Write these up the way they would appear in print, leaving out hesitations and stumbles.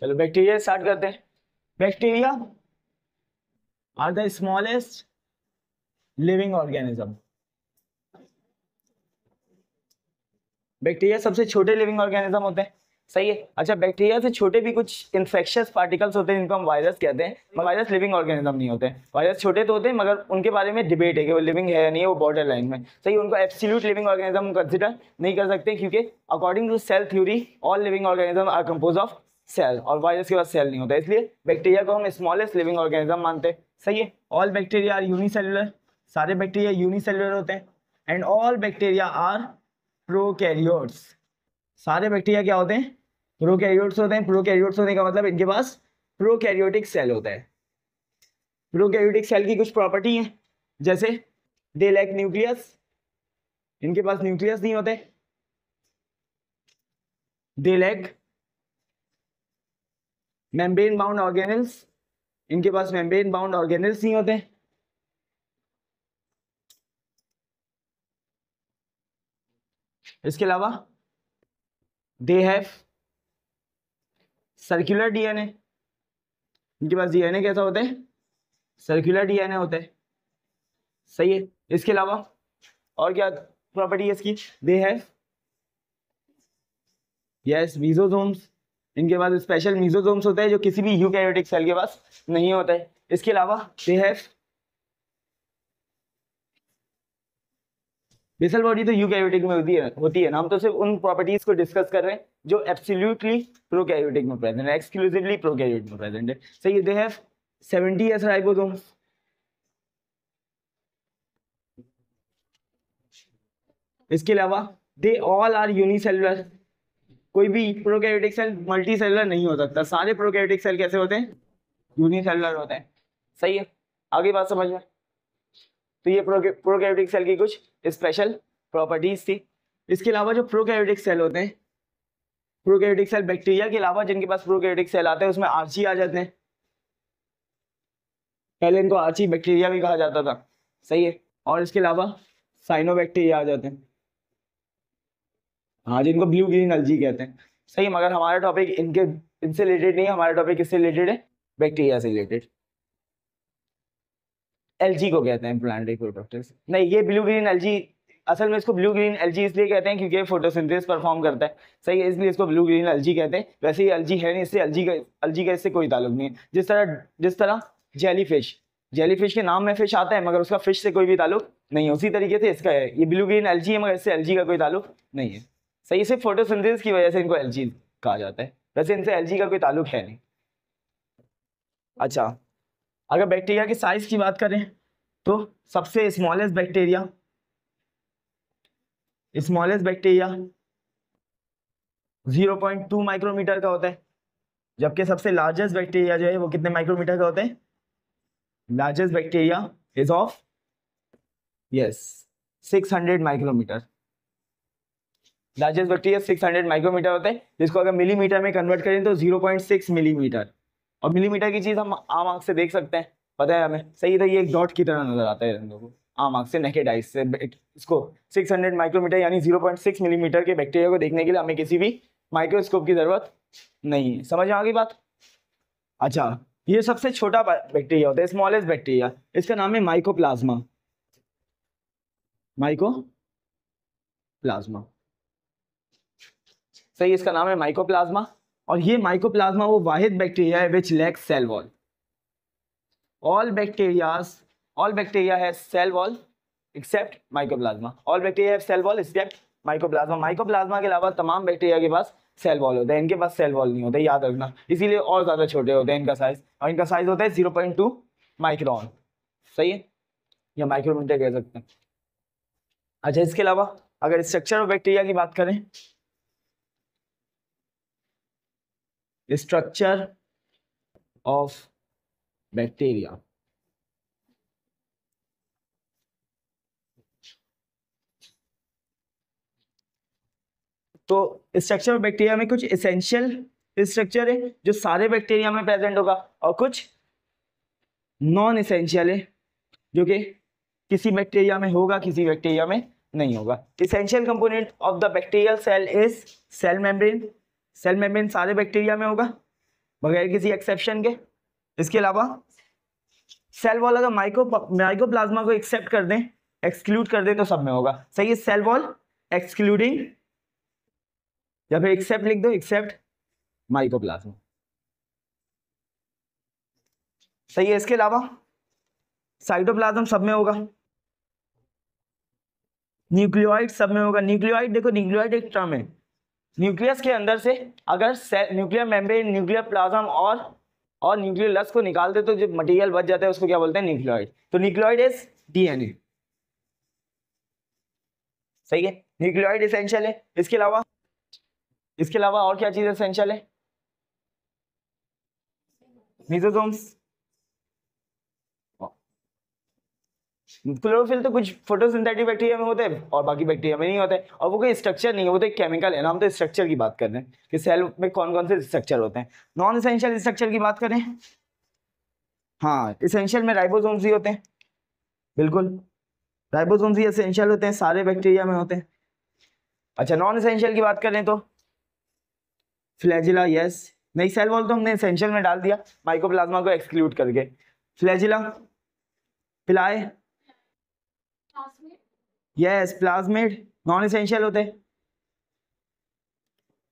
चलो bacteria start करते हैं। Bacteria are the smallest living organism. Bacteria सबसे छोटे लिविंग ऑर्गेनिज्म होते हैं, सही है। अच्छा, बैक्टीरिया से छोटे भी कुछ इन्फेक्शियस पार्टिकल्स होते हैं जिनको हम वायरस कहते हैं, मगर वायरस लिविंग ऑर्गेनिज्म नहीं होते हैं। वायरस छोटे तो होते हैं मगर उनके बारे में डिबेट है कि वो लिविंग है या नहीं है, वो बॉर्डर लाइन में, सही। उनको एब्सोल्यूट लिविंग ऑर्गेनिज्म कंसिडर नहीं कर सकते क्योंकि according to cell theory all living organism are compose of cell, और वायरस के पास सेल नहीं होता, इसलिए बैक्टीरिया को हम स्मॉलेस्ट लिविंग ऑर्गेनिज्म मानते हैं, सही है। ऑल बैक्टीरिया आर यूनिसेलुलर, सारे बैक्टीरिया यूनिसेलुलर होते हैं। And all bacteria are prokaryotes, सारे बैक्टीरिया क्या होते हैं? प्रोकैरियोट्स होते हैं। प्रोकैरियोट्स होने का मतलब इनके पास प्रोकैरियोटिक सेल होता है। प्रोकैरियोटिक सेल की कुछ प्रॉपर्टी है, जैसे दे लैक न्यूक्लियस, इनके पास न्यूक्लियस नहीं होते। They lack membrane bound organelles, इनके पास मेम्ब्रेन बाउंड ऑर्गेनेल्स नहीं होते। इसके अलावा दे हैव सर्कुलर डीएनए, इनके पास डीएनए कैसा होता है? सर्कुलर डीएनए होता है, सही है। इसके अलावा और क्या प्रॉपर्टी है इसकी? दे हैव यस मीसोसोम्स, इनके पास स्पेशल मीसोसोम्स होते हैं जो किसी भी यूकैरियोटिक सेल के पास नहीं होता है। इसके अलावा दे हैव बेसल बॉडी, तो यूकैरियोटिक में होती है ना, हम तो सिर्फ उन प्रॉपर्टीज को डिस्कस कर रहे हैं जो एब्सोल्युटली प्रोकैरियोटिक में प्रेजेंट है, एक्सक्लूसिवली प्रोकैरियोट में प्रेजेंट है, सही है। They have 70s ribosomes. इसके अलावा दे ऑल आर यूनिसेलुलर, कोई भी प्रोकैरियोटिक सेल मल्टी सेलुलर नहीं हो सकता, सारे प्रोकैरियोटिक सेल कैसे होते हैं? यूनिसेलुलर होते हैं, सही है। आगे बात समझ में? तो ये प्रोकैरियोटिक सेल की कुछ स्पेशल प्रॉपर्टीज थी। इसके अलावा जो प्रोकैरियोटिक सेल होते हैं, प्रोकैरियोटिक सेल बैक्टीरिया के अलावा जिनके पास प्रोकैरियोटिक सेल आते हैं उसमें आर्ची आ जाते हैं। पहले इनको आर्ची बैक्टीरिया भी कहा जाता था, सही है। और इसके अलावा साइनोबैक्टीरिया आ जाते हैं, हाँ, जिनको ब्लू ग्रीन एल्गी कहते हैं, सही है। मगर हमारा टॉपिक इनसे रिलेटेड नहीं है, हमारा टॉपिक किससे रिलेटेड है? बैक्टीरिया से रिलेटेड। एल्गी को कहते हैं प्लांट प्रोडक्ट्स, नहीं, ये ब्लू ग्रीन एल्गी, असल में इसको ब्लू ग्रीन एल्गी इसलिए कहते हैं क्योंकि फोटोसिंथेसिस परफॉर्म करता है, सही है, इसलिए इसको ब्लू ग्रीन एल्गी कहते हैं। वैसे ये एल्गी है नहीं, इससे एल्गी का इससे कोई ताल्लुक नहीं है। जिस तरह जेलीफिश के नाम में फिश आता है मगर उसका फिश से कोई भी ताल्लुक नहीं है, उसी तरीके से इसका है, ये ब्लू ग्रीन एल्गी है मगर इससे एल्गी का कोई ताल्लुक नहीं है, सही। सिर्फ फोटोसिंथेसिस की वजह से इनको एल्गी कहा जाता है, वैसे इनसे एल्गी का कोई ताल्लुक है नहीं। अच्छा, अगर बैक्टीरिया के साइज की बात करें तो सबसे स्मॉलेस्ट बैक्टीरिया 0.2 माइक्रोमीटर का होता है, जबकि सबसे लार्जेस्ट बैक्टीरिया जो है वो कितने माइक्रोमीटर का होता है? Largest bacteria is of 600 micrometre. Largest bacteria 600 micrometre होता है, जिसको अगर मिलीमीटर में कन्वर्ट करें तो 0.6 मिलीमीटर। और मिलीमीटर की चीज हम आम आंख से देख सकते हैं, पता है हमें, सही। तो ये एक डॉट की तरह नजर आता है हम लोगों को आम आंख से, नेकेड आइज से। इसको 600 माइक्रोमीटर यानी 0.6 मिलीमीटर के बैक्टीरिया को देखने के लिए हमें किसी भी माइक्रोस्कोप की जरूरत नहीं है। समझ में आ गई बात? अच्छा, ये सबसे छोटा बैक्टीरिया होता है, स्मॉलेस्ट बैक्टीरिया, इसका नाम है माइकोप्लाज्मा। माइकोप्लाज्मा, सही, इसका नाम है माइकोप्लाज्मा। और ये माइकोप्लाज्मा वो वाहिद बैक्टीरिया है which lacks cell wall. All bacteria have cell wall except mycoplasma. All bacteria have cell wall except mycoplasma. Mycoplasma के अलावा तमाम बैक्टीरिया के पास सेल वॉल होता है, इनके पास सेल वॉल नहीं होता, याद रखना, इसीलिए और ज्यादा छोटे होते हैं इनका साइज, और इनका साइज होता है 0.2 माइक्रोन, सही है, या माइक्रोमीटर कह सकते हैं। अच्छा, इसके अलावा अगर स्ट्रक्चर ऑफ बैक्टीरिया की बात करें, स्ट्रक्चर ऑफ बैक्टीरिया, तो स्ट्रक्चर ऑफ बैक्टीरिया में कुछ एसेंशियल स्ट्रक्चर है जो सारे बैक्टीरिया में प्रेजेंट होगा, और कुछ नॉन एसेंशियल है जो कि किसी बैक्टीरिया में होगा, किसी बैक्टीरिया में नहीं होगा। Essential component of the bacterial cell is cell membrane. Cell membrane सारे बैक्टीरिया में होगा, बगैर किसी एक्सेप्शन के। इसके अलावा सेल वॉल अगर माइकोप्लाज्मा को एक्सेप्ट कर दें, एक्सक्लूड कर दें तो सब में होगा। सही है, सेल वॉल एक्सक्लूडिंग, या फिर एक्सेप्ट लिख दो, एक्सेप्ट माइकोप्लाज्मा। सही है। इसके अलावा साइटोप्लाज्म सब में होगा, न्यूक्लियोइड सब में होगा। न्यूक्लियोइड देखो, न्यूक्लियोइड एक टर्म है, न्यूक्लियस के अंदर से अगर न्यूक्लियर मेम्ब्रेन, न्यूक्लियर प्लाज्म और न्यूक्लियोलस को निकाल दे तो जो मटेरियल बच जाता है उसको क्या बोलते हैं, न्यूक्लियोइड। तो न्यूक्लियोइड इज डीएनए। सही है, न्यूक्लियोइड एसेंशियल है। इसके अलावा और क्या चीज एसेंशियल है, मीसोसोम्स। क्लोरोफिल तो कुछ फोटोसिंथेटिक बैक्टीरिया में होते हैं और बाकी बैक्टीरिया में नहीं होते, और वो कोई स्ट्रक्चर नहीं है, वो तो एक केमिकल है ना। हम तो स्ट्रक्चर की बात कर रहे हैं कि सेल में कौन कौन से स्ट्रक्चर होते हैं। नॉन एसेंशियल स्ट्रक्चर की बात करें, हाँ एसेंशियल में राइबोसोम्स ही होते हैं, बिल्कुल राइबोसोम्स ही एसेंशियल होते हैं, सारे बैक्टीरिया में होते हैं। अच्छा, नॉन एसेंशियल की बात करें तो फ्लैजिला, यस, नहीं सेल वॉल तो हमने एसेंशियल में डाल दिया माइकोप्लाज्मा को एक्सक्लूड करके। फ्लैजिला, पिलाए, यस, प्लाज्मिड नॉन एसेंशियल होते हैं।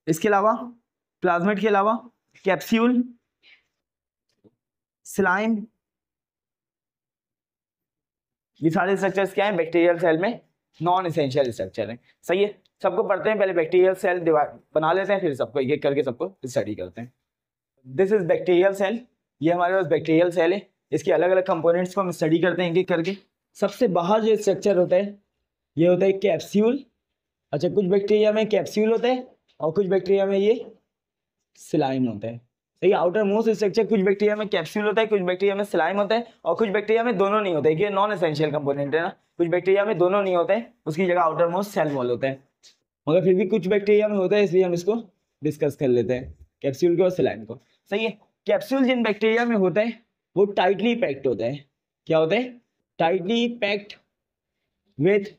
इसके अलावा प्लाज्मिड के अलावा कैप्सूल, स्लाइम, ये सारे स्ट्रक्चर्स क्या हैं बैक्टीरियल सेल में, नॉन एसेंशियल स्ट्रक्चर हैं। सही है, सबको पढ़ते हैं, पहले बैक्टीरियल सेल बना लेते हैं, फिर सबको एक एक करके सबको स्टडी करते हैं। दिस इज बैक्टीरियल सेल, ये हमारे पास बैक्टीरियल सेल है। इसके अलग अलग कंपोनेंट्स को हम स्टडी करते हैं एक एक करके। सबसे बाहर जो स्ट्रक्चर होता है ये होता है कैप्सूल। अच्छा, कुछ बैक्टीरिया में कैप्सूल होता है और कुछ बैक्टीरिया में ये स्लाइम होता है। सही, आउटर मोस्ट स्ट्रक्चर कुछ बैक्टीरिया में कैप्सूल होता है, कुछ बैक्टीरिया में स्लाइम होता है, और कुछ बैक्टीरिया में दोनों नहीं होते। ये नॉन एसेंशियल कंपोनेंट है ना, कुछ बैक्टीरिया में दोनों नहीं होते हैं, उसकी जगह आउटर मोस्ट सेल वॉल होता है, मगर फिर भी कुछ बैक्टीरिया में होता है, इसलिए हम इसको डिस्कस कर लेते हैं, कैप्सूल को और स्लाइम को। सही है, कैप्सूल जिन बैक्टीरिया में होता है वो टाइटली पैक्ड होता है। क्या होता है, tightly packed with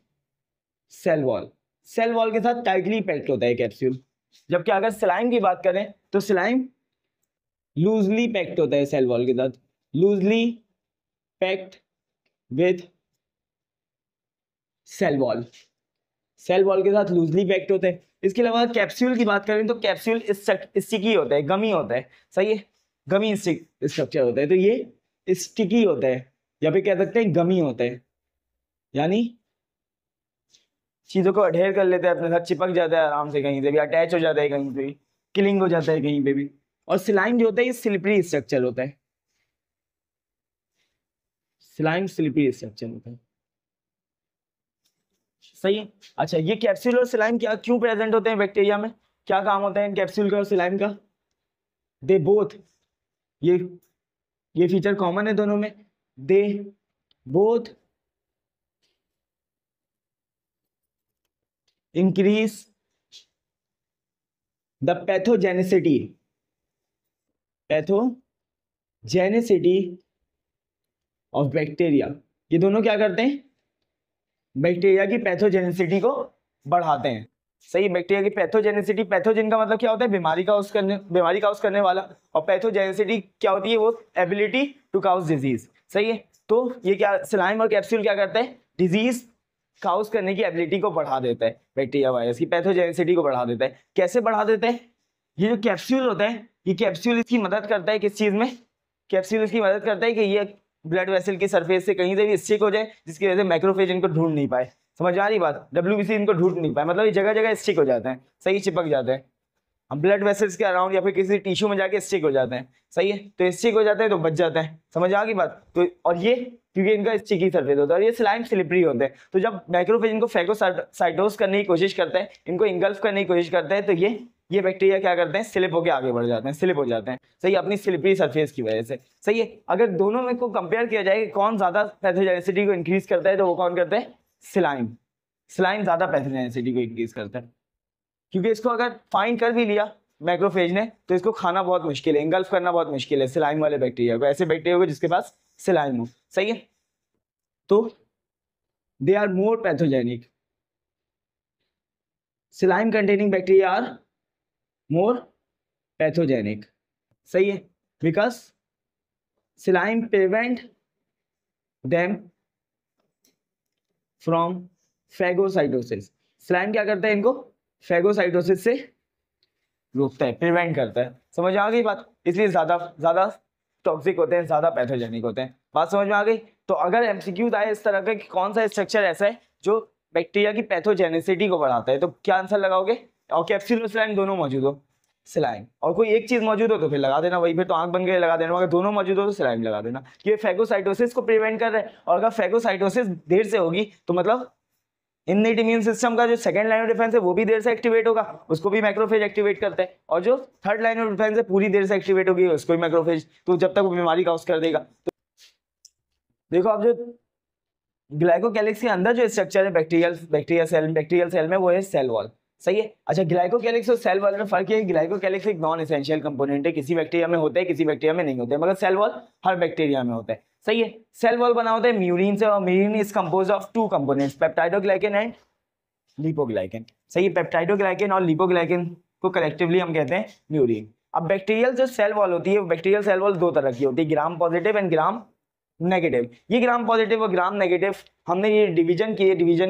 cell wall, cell wall के साथ टाइटली पैक्ड होता है कैप्सूल। जबकि अगर स्लाइम की बात करें तो स्लाइम लूजली पैक्ड होता है सेल वॉल के साथ, loosely packed with cell wall, cell wall के साथ लूजली पैक्ड होते हैं। इसके अलावा कैप्सूल की बात करें तो कैप्सूल स्टिकी होता है, गमी होता है। सही है, गमी स्ट्रक्चर होता है, तो ये स्टिकी होता है, या फिर कह सकते हैं गमी होता है, यानी चीजों को अडेयर कर लेते हैं अपने साथ, चिपक जाता है आराम से, कहीं से भी अटैच हो जाता है, कहीं पे भी किलिंग हो जाता है कहीं पे भी। और स्लाइम जो होता है ये स्लिपरी स्ट्रक्चर होता है, स्लाइम स्लिपरी स्ट्रक्चर होता है। सही है। अच्छा, ये कैप्सूल और स्लाइम क्या क्यों प्रेजेंट होते हैं बैक्टीरिया में, क्या काम होता है इन कैप्सूल का और स्लाइम का? दे बोथ, ये फीचर कॉमन है दोनों में, they both increase the pathogenicity of bacteria. ये दोनों क्या करते हैं, बैक्टीरिया की पैथोजेनिसिटी को बढ़ाते हैं। सही, बैक्टीरिया की पैथोजेनिसिटी, पैथोजेन का मतलब क्या होता है, बीमारी काउज करने वाला, और पैथोजेनिसिटी क्या होती है, वो एबिलिटी टू काउज डिजीज। सही है, तो ये क्या स्लाइम और कैप्सूल क्या करते हैं, डिजीज काउज करने की एबिलिटी को बढ़ा देता है, बैक्टीरिया वायरस की पैथोजेनिसिटी को बढ़ा देता है। कैसे बढ़ा देता है, ये जो कैप्सूल होता है, ये कैप्सूल इसकी मदद करता है किस चीज में, कैप्सूल इसकी मदद करता है कि ये ब्लड वेसल की सरफेस से कहीं से भी स्टिक हो जाए, जिसकी वजह से मैक्रोफेज इनको ढूंढ नहीं पाए। समझ आ रही बात, डब्ल्यूबीसी इनको ढूंढ नहीं पाए, मतलब ये जगह जगह स्टिक हो जाते हैं। सही, चिपक जाते हैं, हम ब्लड वेसल्स के अराउंड या फिर किसी टिश्यू में जाके स्टिक हो जाते हैं। सही है, तो स्टिक हो जाते हैं तो बच जाते हैं। समझ आ गई बात, तो और ये क्योंकि इनका स्टिकी सरफेस होता है और ये स्लाइम स्लिपरी होते हैं, तो जब मैक्रोफेज इनको फैगोसाइटोस करने की कोशिश करते हैं, इनको इंगल्फ करने की कोशिश करते हैं, तो ये बैक्टीरिया क्या करते हैं, स्लिप होकर आगे बढ़ जाते हैं, स्लिप हो जाते हैं। सही, अपनी स्लिपरी सरफेस की वजह से। सही है, अगर दोनों में को कंपेयर किया जाए कि कौन ज्यादा पैथोजेनिसिटी को इंक्रीज करता है, तो वो कौन करते हैं, स्लाइम ज्यादा पैथोजेनिसिटी को इंक्रीज करता है, क्योंकि इसको अगर फाइंड कर भी लिया मैक्रोफेज ने तो इसको खाना बहुत मुश्किल है, इंगल्फ करना बहुत मुश्किल है स्लाइम वाले बैक्टीरिया को, ऐसे बैक्टीरिया को जिसके पास स्लाइम हो। सही है, तो they are more pathogenic, slime containing bacteria are more pathogenic. सही है, because slime prevent them from phagocytosis. Slime क्या करता है, इनको फेगोसाइटोसिस से रोकता है, प्रिवेंट करता है। समझ में आ गई बात? इसलिए ज्यादा ज्यादा टॉक्सिक होते हैं, ज्यादा पैथोजेनिक होते हैं। बात समझ में आ गई? तो अगर एमसीक्यूज आए इस तरह का कि कौन सा स्ट्रक्चर ऐसा है जो बैक्टीरिया की पैथोजेनिसिटी को बढ़ाता है, तो क्या आंसर लगाओगे? और कैप्सूल और स्लाइम दोनों मौजूद हो, स्लाइम। और कोई एक चीज मौजूद हो तो फिर लगा देना वही, फिर तो आंख बंद करके लगा देना। अगर दोनों मौजूद हो तो स्लाइम लगा देना। ये फेगोसाइटोसिस को प्रिवेंट कर रहा है, और अगर फेगोसाइटोसिस देर से होगी तो मतलब इननेट इम्यून सिस्टम का जो सेकंड लाइन ऑफ डिफेंस है वो भी देर से एक्टिवेट होगा, उसको भी मैक्रोफेज एक्टिवेट करता है। और जो थर्ड लाइन ऑफ डिफेंस है पूरी देर से एक्टिवेट होगी, उसको भी मैक्रोफेज, तो जब तक वो बीमारी काउज कर देगा। तो देखो अब जो ग्लाइकोकैलिक्स के अंदर जो स्ट्रक्चर है बैक्टीरियल सेल में, वो है सेल वॉल। सही है। अच्छा, ग्लाइकोकैलिक्स और सेल वॉल में फर्क है। ग्लाइकोकैलिक्स एक नॉन एसेंशियल कंपोनेंट है, किसी बैक्टीरिया में होता है, किसी बैक्टीरिया में नहीं होता है, मगर सेल वॉल हर बैक्टीरिया में होता है। सही है। सेल वॉल बना होता है म्यूरिन से, और murein is composed of two components, peptidoglycan and lipoglycan. सही है। पेप्टाइडोग्लाइकन और लिपोग्लाइकन को कलेक्टिवली हम कहते हैं म्यूरिन। अब बैक्टीरियल जो सेल वॉल होती है, बैक्टीरियल सेल वॉल दो तरह की होती है, gram positive and gram negative. ये ग्राम पॉजिटिव और ग्राम नेगेटिव हमने ये डिवीजन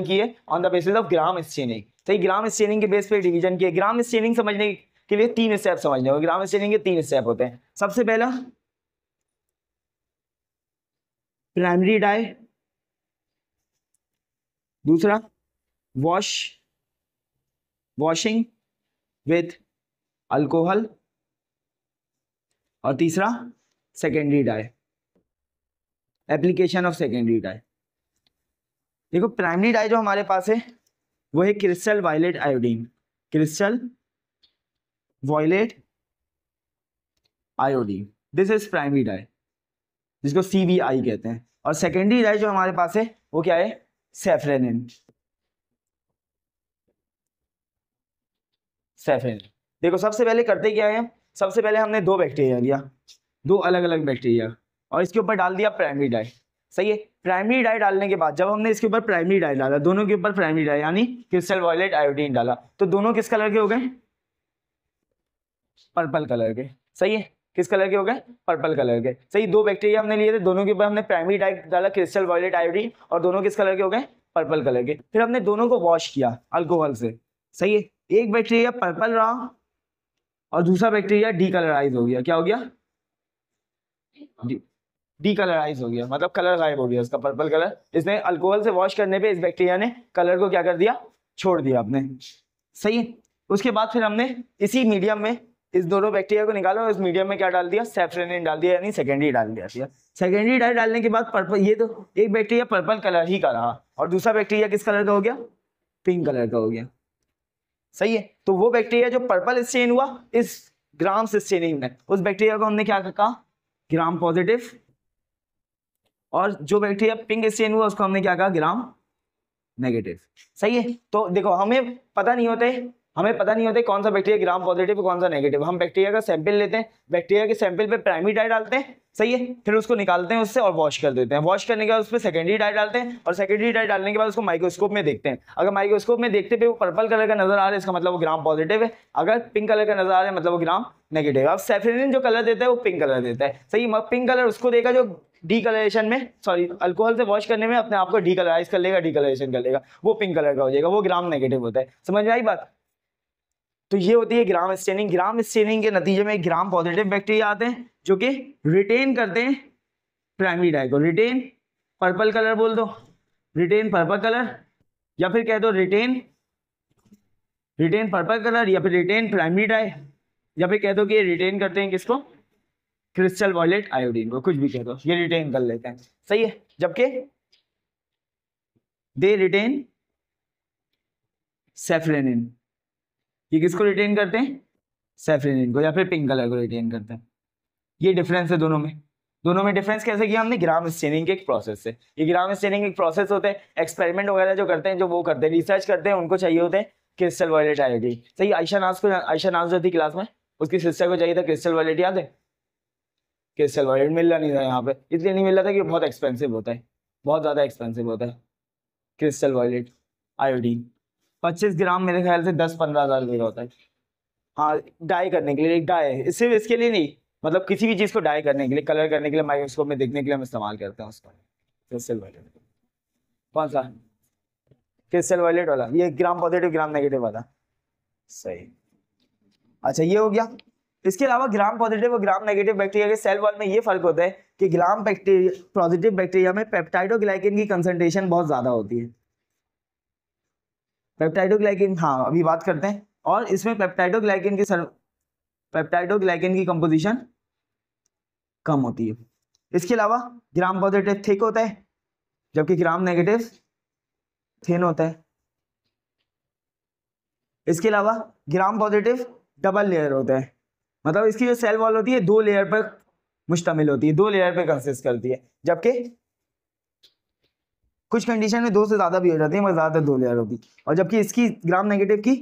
किए on the basis of gram staining. सही, ग्राम स्टेनिंग के बेस पे डिवीजन किए। ग्राम स्टेनिंग समझने के लिए 3 स्टेप समझने होंगे। ग्राम स्टेनिंग के 3 स्टेप होते हैं। सबसे पहला प्राइमरी डाई, दूसरा वॉशिंग विथ अल्कोहल, और तीसरा secondary dye, application of secondary dye. देखो प्राइमरी डाई जो हमारे पास है वो है crystal violet iodine, crystal violet iodine, this is primary dye, जिसको CVI कहते हैं। और सेकेंडरी डाई जो हमारे पास है वो क्या है? सैफरेनिन। देखो सबसे पहले करते क्या है, सबसे पहले हमने 2 बैक्टीरिया लिया, 2 अलग अलग बैक्टीरिया, और इसके ऊपर डाल दिया प्राइमरी डाई। सही है। प्राइमरी डाई डालने के बाद जब हमने इसके ऊपर प्राइमरी डाई डाला, दोनों के ऊपर प्राइमरी डाई यानी क्रिस्टल वायलेट आयोडीन डाला, तो दोनों किस कलर के हो गए? पर्पल कलर के। सही है। किस कलर के हो गए? पर्पल कलर के। सही, 2 बैक्टीरिया हमने लिए थे, दोनों के ऊपर हमने प्राइमरी डाई डाला क्रिस्टल वायलेट आयोडीन, और दोनों किस कलर के हो गए? पर्पल कलर के। फिर हमने दोनों को वॉश किया अल्कोहल से। सही है। एक बैक्टीरिया पर्पल रहा और दूसरा बैक्टीरिया डीकलराइज हो गया। क्या हो गया? डीकलराइज हो गया, मतलब कलर गायब हो गया उसका, पर्पल कलर। इसने अल्कोहल से वॉश करने पे इस बैक्टीरिया ने कलर को क्या कर दिया? छोड़ दिया अपने। सही है। उसके बाद फिर हमने इसी मीडियम में इस दोनों बैक्टीरिया को निकाला और इस मीडियम में क्या डाल दिया? सैफरेनिन डाल दिया, यानी सेकेंडरी डाल दिया। सेकेंडरी डाई डालने के बाद पर्पल, ये तो एक बैक्टीरिया पर्पल कलर ही का रहा और दूसरा बैक्टीरिया किस कलर का हो गया? पिंक कलर का हो गया। सही है। तो वो बैक्टीरिया जो पर्पल स्टेन हुआ इस ग्राम स्टेनिंग में, उस बैक्टीरिया को हमने क्या कहा? Gram positive. और जो बैक्टीरिया पिंक स्टेन हुआ उसको हमने क्या कहा? Gram negative. सही है। तो देखो हमें पता नहीं होते कौन सा बैक्टीरिया ग्राम पॉजिटिव है कौन सा नेगेटिव। हम बैक्टीरिया का सैंपल लेते हैं, बैक्टीरिया के सैंपल पे प्राइमरी डाई डालते हैं। सही है। फिर उसको निकालते हैं उससे और वॉश कर देते हैं। वॉश करने के बाद उस पर सेकेंडरी डाई डालते हैं, और सेकेंडरी डाई डालने के बाद उसको माइक्रोस्कोप में देखते हैं। अगर माइक्रोस्कोप में देखते पे वो पर्पल कलर का नजर आ रहा है, इसका मतलब वो ग्राम पॉजिटिव है। अगर पिंक कलर का नजर आ रहा है, मतलब वो ग्राम नेगेटिव। अब सैफरेनिन जो कलर देता है वो पिंक कलर देता है। सही, पिंक कलर उसको देगा जो डीकलरेशन में, सॉरी अल्कोहल से वॉश करने में अपने आप को डीकलराइज कर लेगा, डीकलरेशन कर लेगा, वो पिंक कलर का हो जाएगा, वो ग्राम नेगेटिव होता है। समझ में आई बात? तो ये होती है ग्राम स्टेनिंग। ग्राम स्टेनिंग के नतीजे में ग्राम पॉजिटिव बैक्टीरिया आते हैं जो कि रिटेन करते हैं प्राइमरी डाई को। रिटेन पर्पल कलर बोल दो, रिटेन पर्पल कलर, या फिर कह दो रिटेन पर्पल कलर, या फिर रिटेन प्राइमरी डाई, या फिर कह दो कि रिटेन करते हैं किसको? क्रिस्टल वायलेट आयोडीन को। कुछ भी कह दो, ये रिटेन कर लेते हैं। सही है। जबकि दे रिटेन सैफरेनिन, ये किसको रिटेन करते हैं? सैफरेनिन को, या फिर पिंक कलर को रिटेन करते हैं। ये डिफरेंस है दोनों में डिफरेंस कैसे किया हमने? ग्राम स्टेनिंग के एक प्रोसेस से। ये ग्राम स्टेनिंग एक प्रोसेस होते हैं, एक्सपेरिमेंट वगैरह जो करते हैं, जो वो करते हैं, रिसर्च करते हैं, उनको चाहिए होते हैं क्रिस्टल वायलेट आयोडीन। सही, आयशा नाज जो थी क्लास में, उसकी सिस्टर को चाहिए था क्रिस्टल वायलेट, याद है? क्रिस्टल वायलेट मिल रहा नहीं था यहाँ पे, इसलिए नहीं मिल रहा था कि बहुत एक्सपेंसिव होता है, बहुत ज़्यादा एक्सपेंसिव होता है क्रिस्टल वायलेट आयोडीन। 25 ग्राम मेरे ख्याल से 10-15 हज़ार रुपये का होता है। हाँ, डाई करने के लिए एक डाई है, सिर्फ इसके लिए नहीं, मतलब किसी भी चीज को डाई करने के लिए, कलर करने के लिए, माइक्रोस्कोप में देखने के लिए हम इस्तेमाल करते हैं उसको। क्रिस्टल वायलेट कौन सा? क्रिस्टल वायलेट वाला, ये ग्राम पॉजिटिव ग्राम नेगेटिव वाला, सही। अच्छा ये हो गया। इसके अलावा ग्राम पॉजिटिव और ग्राम नेगेटिव बैक्टीरिया के सेल वॉल में ये फर्क होता है कि ग्राम बैक्टीरिया पॉजिटिव बैक्टीरिया में पेप्टाइडोग्लाइकेन की कंसंट्रेशन बहुत ज्यादा होती है। पेप्टाइडोग्लाइकेन, हाँ अभी बात करते हैं। और इसमें पेप्टाइडोग्लाइकेन की कंपोजिशन कम होती है। इसके अलावा ग्राम पॉजिटिव थिक होता है, जबकि ग्राम नेगेटिव थिन होता है। इसके अलावा ग्राम पॉजिटिव डबल लेयर होता है, मतलब इसकी जो सेल वॉल होती है 2 लेयर पर मुश्तमिल होती है, 2 लेयर पे कंसिस्ट करती है, जबकि कुछ कंडीशन में 2 से ज्यादा भी हो जाती है, मगर ज्यादातर 2 लेयर होती है। और जबकि इसकी ग्राम नेगेटिव की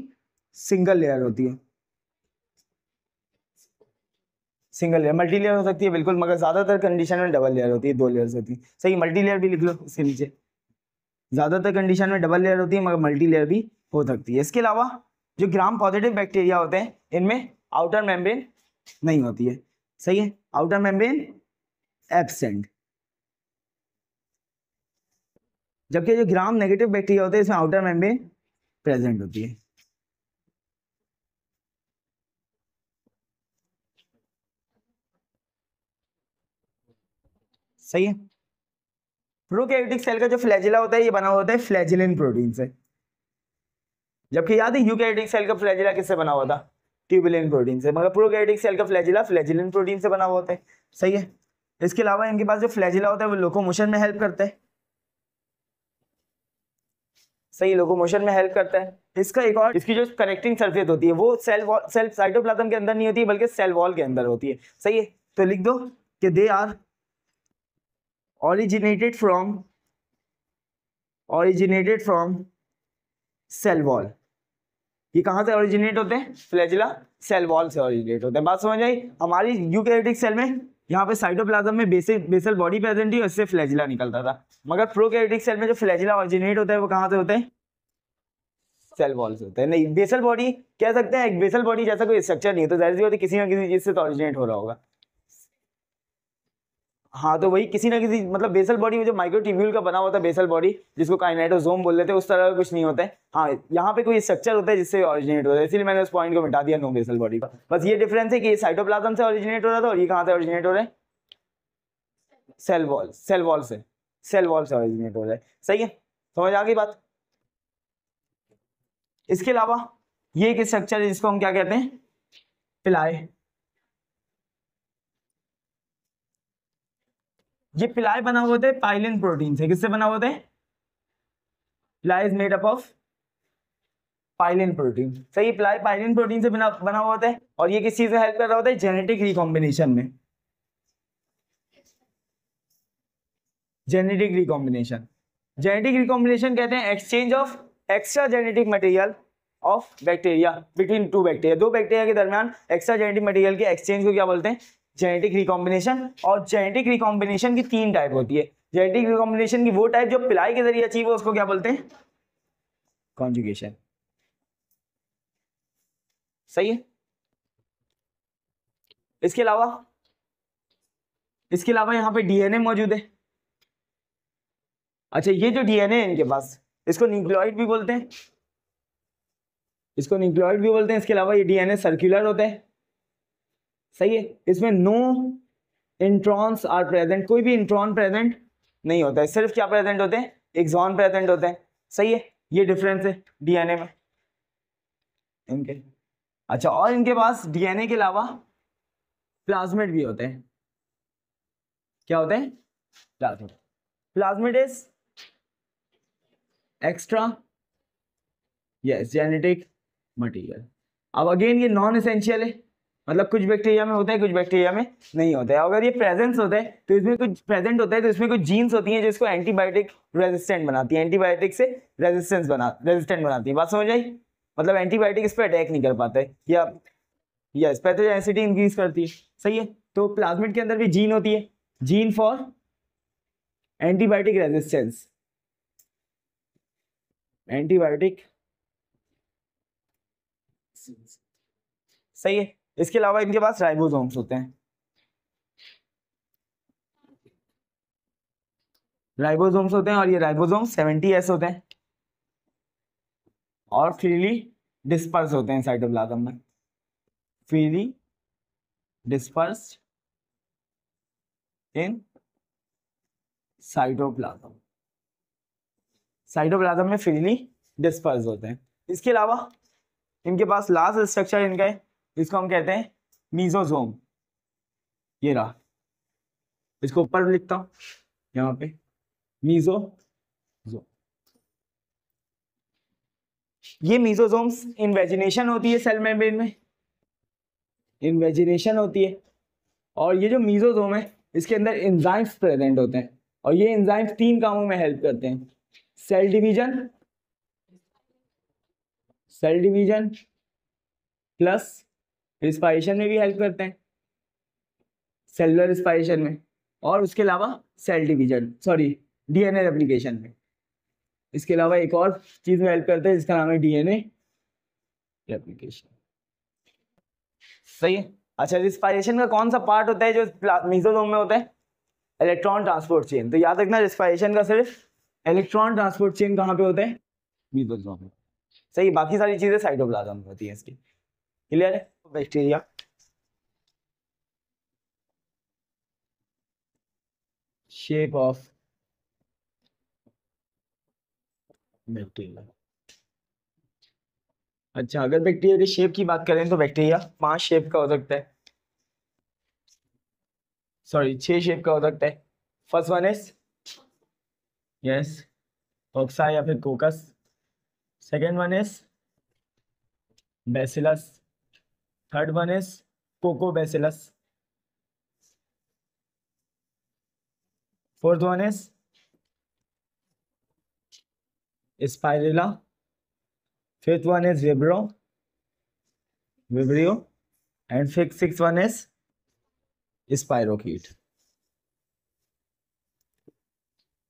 सिंगल लेयर होती है, सिंगल लेयर। मल्टी लेयर हो सकती है बिल्कुल, मगर ज्यादातर कंडीशन में डबल लेयर होती है, 2 लेयर्स होती है। सही, मल्टी लेयर भी लिख लो इसके नीचे। ज्यादातर कंडीशन में डबल लेयर होती है, मगर मल्टी लेयर भी हो सकती है। इसके अलावा जो ग्राम पॉजिटिव बैक्टीरिया होते हैं इनमें आउटर मेम्ब्रेन नहीं होती है। सही है, आउटर मेम्ब्रेन एब्सेंट। जबकि जो ग्राम नेगेटिव बैक्टीरिया होते हैं इसमें आउटर मेम्ब्रेन प्रेजेंट होती है। सही है। प्रोकैरियोटिक सेल का जो फ्लैजिला होता है ये बना होता है फ्लैजिलिन प्रोटीन से, जबकि याद है यूकैरियोटिक सेल का फ्लैजिला किससे बना हुआ था? ट्यूबुलिन प्रोटीन से, मगर प्रोकैरियोटिक सेल का फ्लैजिला फ्लैजिलिन प्रोटीन से बना हुआ होता है। सही है। इसके अलावा इनके पास जो फ्लैजिला होता है वो लोकोमोशन में हेल्प करता है। सही, लोकोमोशन में हेल्प करता है। इसका एक और, इसकी जो कनेक्टिंग सरफेस होती है वो सेल साइटोप्लाज्म के अंदर नहीं होती है, बल्कि सेल वॉल के अंदर होती है। सही है, तो लिख दो कि they are originated from cell wall. ये कहां से ओरिजिनेट होते हैं? फ्लैजिला सेल वॉल से ओरिजिनेट होते हैं। बात समझ आई? हमारी यूकैरियोटिक सेल में यहाँ पे साइटोप्लाज्म में बेसल बॉडी प्रेजेंट थी, उससे फ्लैजिला निकलता था, मगर प्रोकैरियोटिक सेल में जो फ्लैजिला ओरिजिनेट होता है वो कहां से होते हैं? सेल वॉल से होते हैं। नहीं, बेसल बॉडी कह सकते हैं, एक बेसल बॉडी जैसा कोई स्ट्रक्चर नहीं है, तो जाहिर सी बात है किसी ना किसी चीज से तो ओरिजिनेट हो रहा होगा। हाँ, तो वही किसी ना किसी, मतलब बेसल बॉडी में जो माइक्रोट्यूब्यूल का बना हुआ था बेसल बॉडी, जिसको काइनेटोसोम बोल लेते हैं, उस तरह का कुछ नहीं होता है। हाँ, यहाँ पे कोई स्ट्रक्चर होता है जिससे ओरिजिनेट होता है, इसलिए मैंने उस पॉइंट को मिटा दिया, नो बेसल बॉडी का। बस ये डिफरेंस है कि ये साइटोप्लाज्म से ओरिजिनेट हो रहा था और ये कहाँ से ओरिजिनेट हो रहा है? सेल वॉल से ओरिजिनेट हो रहा है। सही है, समझ आ गई बात? इसके अलावा ये एक स्ट्रक्चर है जिसको हम क्या कहते हैं? पिलाई। ये पिलाई बना हुआ होता है पाइलिन प्रोटीन से। किससे बना हुआ होता है? पिलाई is made up of pilin protein. सही, पिलाई पाइलिन प्रोटीन से बना हुआ होता है। और ये किस चीज में हेल्प कर रहा होता है? जेनेटिक रिकॉम्बिनेशन में। जेनेटिक रिकॉम्बिनेशन कहते हैं exchange of extra genetic material of bacteria between 2 bacteria. 2 bacteria के दरमियान एक्स्ट्रा जेनेटिक मटेरियल के एक्सचेंज को क्या बोलते हैं? Genetic recombination. और जेनेटिक रिकॉम्बिनेशन की 3 टाइप होती है। जेनेटिक रिकॉम्बिनेशन की वो टाइप जो पिलाई के जरिए अचीव हो उसको क्या बोलते हैं? कॉन्जुगेशन। सही है। इसके अलावा यहाँ पे डीएनए मौजूद है। अच्छा, ये जो डीएनए है इनके पास, इसको न्यूक्लियोइड भी बोलते हैं, इसके अलावा ये डीएनए सर्कुलर होते हैं। सही है, इसमें नो इंट्रॉन्स आर प्रेजेंट, कोई भी इंट्रॉन प्रेजेंट नहीं होता है, सिर्फ क्या प्रेजेंट होते हैं? एक्सॉन प्रेजेंट होते हैं। सही है, ये डिफरेंस है डीएनए में इनके। अच्छा, और इनके पास डीएनए के अलावा प्लाज्मिड भी होते हैं। क्या होते हैं? Plasmid is extra yes genetic material. अब अगेन ये नॉन एसेंशियल है, मतलब कुछ बैक्टीरिया में होता है, कुछ बैक्टीरिया में नहीं होता है। अगर ये प्रेजेंस होता है तो इसमें कुछ प्रेजेंट होता है, तो इसमें कुछ जीन्स होती हैं जो इसको एंटीबायोटिक रेजिस्टेंट बनाती है, एंटीबायोटिक से रेजिस्टेंट बनाती है। बात समझ आई? मतलब एंटीबायोटिक इस पर अटैक नहीं कर पाता है, या यस पैथोजेनिसिटी इंक्रीज करती है। सही है, तो प्लाज्मिड के अंदर भी जीन होती है, gene for antibiotic resistance, antibiotic. सही है। इसके अलावा इनके पास राइबोसोम्स होते हैं। राइबोसोम्स होते हैं और ये राइबोसोम 70S होते हैं और फ्रीली डिस्पर्स होते हैं साइटोप्लाज्म में, freely dispersed in cytoplasm, cytoplasm में फ्रीली डिस्पर्स होते हैं। इसके अलावा इनके पास लास्ट स्ट्रक्चर इनका है, इसको हम कहते हैं मीजोजोम। ये रहा, इसको ऊपर लिखता हूं यहाँ पे, मीजोजोम। ये मीजोजोम्स इन्वेजिनेशन होती है सेल मेम्ब्रेन में, इन्वेजिनेशन होती है, और ये जो मीजोजोम है इसके अंदर एंजाइम्स प्रेजेंट होते हैं और ये एंजाइम्स 3 कामों में हेल्प करते हैं, सेल डिवीजन प्लस रिस्पायरेशन में भी हेल्प करते हैं, सेलुलर रिस्पायरेशन में, और उसके अलावा सेल डिवीजन डीएनए रेप्लिकेशन में। इसके अलावा एक और चीज में हेल्प करते हैं जिसका नाम है डीएनए रेप्लिकेशन। सही है। अच्छा, रिस्पायरेशन का कौन सा पार्ट होता है जो मीजोसोम में होता है? Electron transport chain. तो याद रखना, रिस्पायरेशन का सिर्फ इलेक्ट्रॉन ट्रांसपोर्ट चेन कहाँ पे होता है? मीजोसोम में। सही, बाकी सारी चीजें साइटोप्लाज्म में होती है इसकी। क्लियर है? Bacteria, shape of bacteria. अच्छा, अगर बैक्टीरिया की शेप की बात करें तो बैक्टीरिया 5 शेप का हो सकता है, 6 शेप का हो सकता है। फर्स्ट वन इज यस टोक्सा या फिर coccus, second one is bacillus, third one is coccobacillus, fourth one is spirilla, fifth one is vibrio and sixth one is spirochete.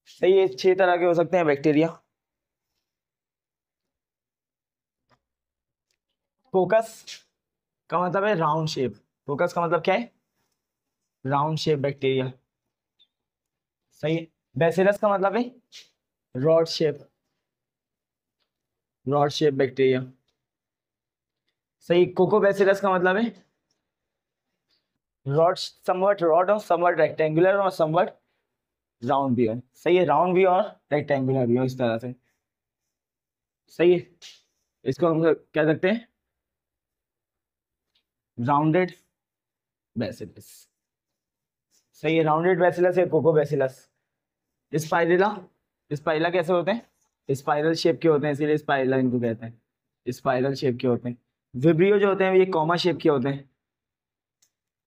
सही है, 6 तरह के हो सकते हैं बैक्टीरिया। फोकस का मतलब है राउंड शेप, फोकस का मतलब क्या है? Round shape bacteria. सही है। बैसिलस का मतलब है रॉड शेप बैक्टीरिया। सही। कोकोबैसिलस का मतलब है रॉड, समवट रॉड और समवट रेक्टेंगुलर और समवट राउंड भी है। सही है, राउंड भी और रेक्टेंगुलर भी हो इस तरह से। सही है, इसको हम क्या कहते हैं? Rounded bacillus. सही है, राउंडेड बैसिलस है कोकोबैसिलस। स्पाइरेला, स्पाइरेला कैसे होते हैं? स्पाइरल शेप के होते हैं, इसीलिए स्पाइरेला इनको कहते हैं, स्पाइरल शेप के होते हैं। विब्रियो जो होते हैं ये कॉमा शेप के होते हैं,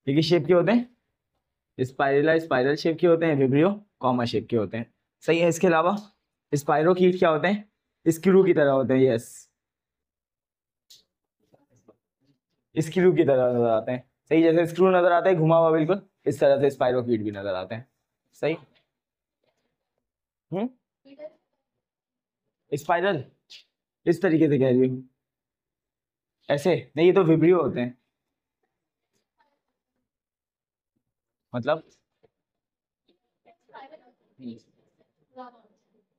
ये शेप के होते हैं, स्पाइरेला स्पाइरल शेप के होते हैं, विब्रियो कॉमा शेप के होते हैं। सही है। इसके अलावा स्पाइरोकीट क्या होते हैं? स्क्रू की तरह होते हैं। यस, स्क्रू की तरह नजर आते हैं। सही, जैसे स्क्रू नजर आता है घुमा हुआ बिल्कुल, इस तरह से स्पाइरोकीट भी नजर आते हैं। सही। स्पाइरल इस तरीके से कह रही हूँ, ऐसे नहीं, ये तो विब्रियो होते हैं। मतलब